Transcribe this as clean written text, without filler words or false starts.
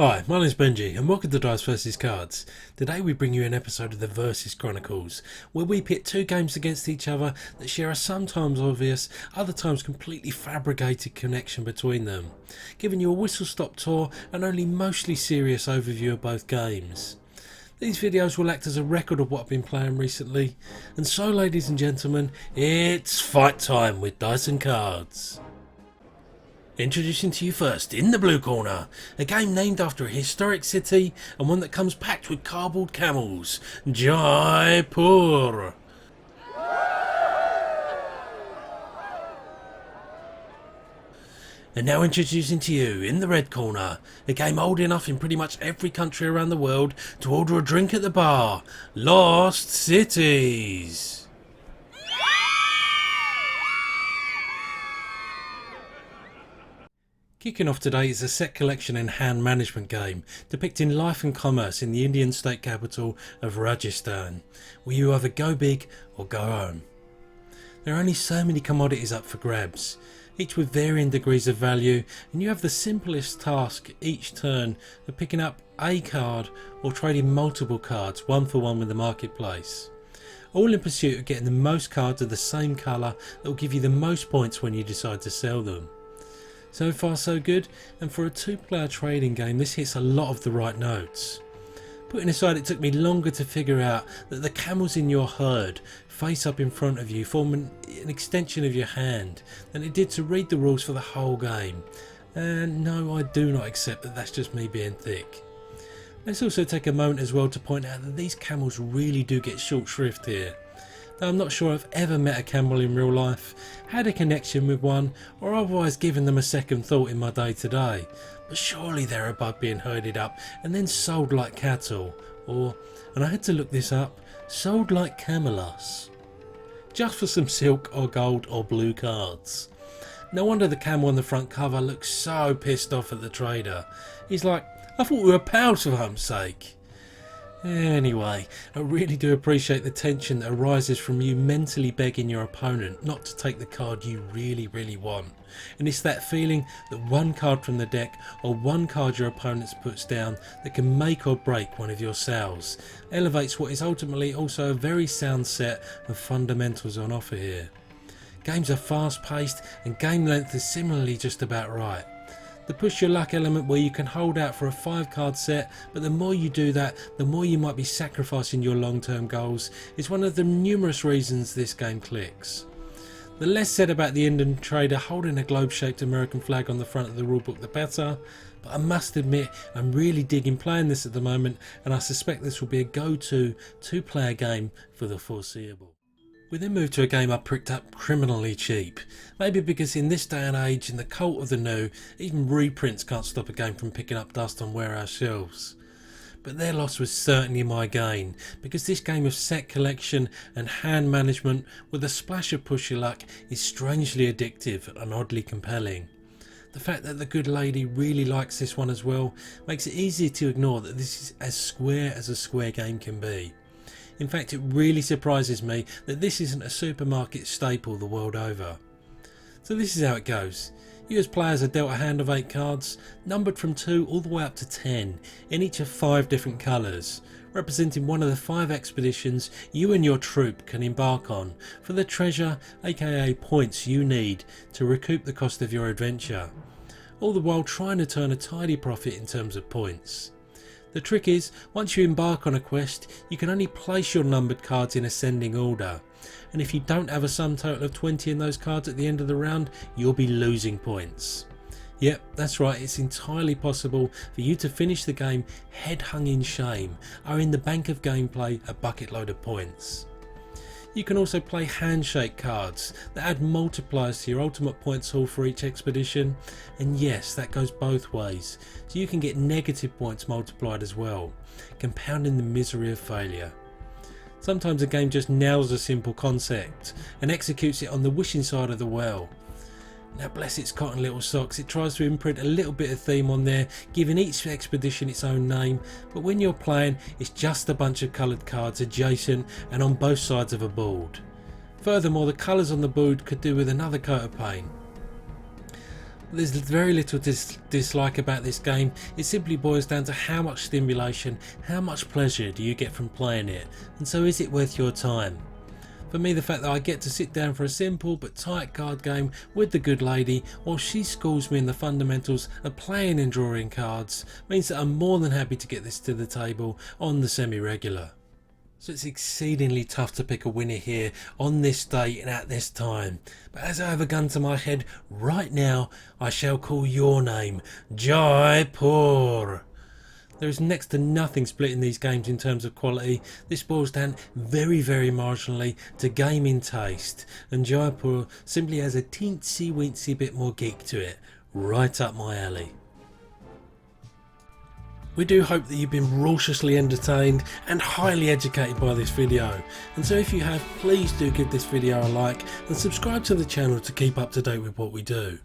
Hi, my name's Benji and welcome to Dice vs Cards. Today we bring you an episode of the Versus Chronicles, where we pit two games against each other that share a sometimes obvious, other times completely fabricated connection between them, giving you a whistle-stop tour and only mostly serious overview of both games. These videos will act as a record of what I've been playing recently, and so ladies and gentlemen, it's fight time with Dice and Cards. Introducing to you first, in the blue corner, a game named after a historic city and one that comes packed with cardboard camels, Jaipur. And now introducing to you, in the red corner, a game old enough in pretty much every country around the world to order a drink at the bar, Lost Cities. Kicking off today is a set collection and hand management game depicting life and commerce in the Indian state capital of Rajasthan, where you either go big or go home. There are only so many commodities up for grabs, each with varying degrees of value, and you have the simplest task each turn of picking up a card or trading multiple cards one for one with the marketplace. All in pursuit of getting the most cards of the same colour that will give you the most points when you decide to sell them. So far so good, and for a two-player trading game this hits a lot of the right notes. Putting aside it took me longer to figure out that the camels in your herd face up in front of you form an extension of your hand than it did to read the rules for the whole game. And no, I do not accept that that's just me being thick. Let's also take a moment as well to point out that these camels really do get short shrift here. Though I'm not sure I've ever met a camel in real life, had a connection with one, or otherwise given them a second thought in my day to day, but surely they're above being herded up and then sold like cattle, or, and I had to look this up, sold like camelos. Just for some silk or gold or blue cards. No wonder the camel on the front cover looks so pissed off at the trader. He's like, I thought we were pals for hump's sake. Anyway, I really do appreciate the tension that arises from you mentally begging your opponent not to take the card you really want. And it's that feeling that one card from the deck or one card your opponent puts down that can make or break one of your sales elevates what is ultimately also a very sound set of fundamentals on offer here. Games are fast paced and game length is similarly just about right. The push your luck element where you can hold out for a 5-card set, but the more you do that, the more you might be sacrificing your long-term goals, is one of the numerous reasons this game clicks. The less said about the Indian trader holding a globe-shaped American flag on the front of the rulebook the better, but I must admit I'm really digging playing this at the moment, and I suspect this will be a go-to two-player game for the foreseeable. We then move to a game I picked up criminally cheap, maybe because in this day and age in the cult of the new, even reprints can't stop a game from picking up dust on warehouse shelves. But their loss was certainly my gain, because this game of set collection and hand management with a splash of push your luck is strangely addictive and oddly compelling. The fact that the good lady really likes this one as well makes it easier to ignore that this is as square as a square game can be. In fact, it really surprises me that this isn't a supermarket staple the world over. So this is how it goes. You as players are dealt a hand of 8 cards, numbered from 2 all the way up to 10, in each of 5 different colours, representing one of the 5 expeditions you and your troop can embark on for the treasure, aka points you need to recoup the cost of your adventure, all the while trying to turn a tidy profit in terms of points. The trick is, once you embark on a quest, you can only place your numbered cards in ascending order, and if you don't have a sum total of 20 in those cards at the end of the round, you'll be losing points. Yep, that's right, it's entirely possible for you to finish the game head hung in shame, or in the bank of gameplay a bucket load of points. You can also play handshake cards that add multipliers to your ultimate points haul for each expedition, and yes, that goes both ways, so you can get negative points multiplied as well, compounding the misery of failure. Sometimes a game just nails a simple concept and executes it on the wishing side of the well. Now bless its cotton little socks, it tries to imprint a little bit of theme on there, giving each expedition its own name, but when you're playing it's just a bunch of coloured cards adjacent and on both sides of a board. Furthermore, the colours on the board could do with another coat of paint. There's very little dislike about this game. It simply boils down to how much stimulation, how much pleasure do you get from playing it, and so is it worth your time? For me, the fact that I get to sit down for a simple but tight card game with the good lady while she schools me in the fundamentals of playing and drawing cards means that I'm more than happy to get this to the table on the semi-regular. So it's exceedingly tough to pick a winner here on this date and at this time. But as I have a gun to my head right now, I shall call your name, Jaipur. There is next to nothing splitting these games in terms of quality. This boils down very marginally to gaming taste, and Jaipur simply has a teensy weensy bit more geek to it. Right up my alley. We do hope that you've been raucously entertained and highly educated by this video, and so if you have, please do give this video a like and subscribe to the channel to keep up to date with what we do.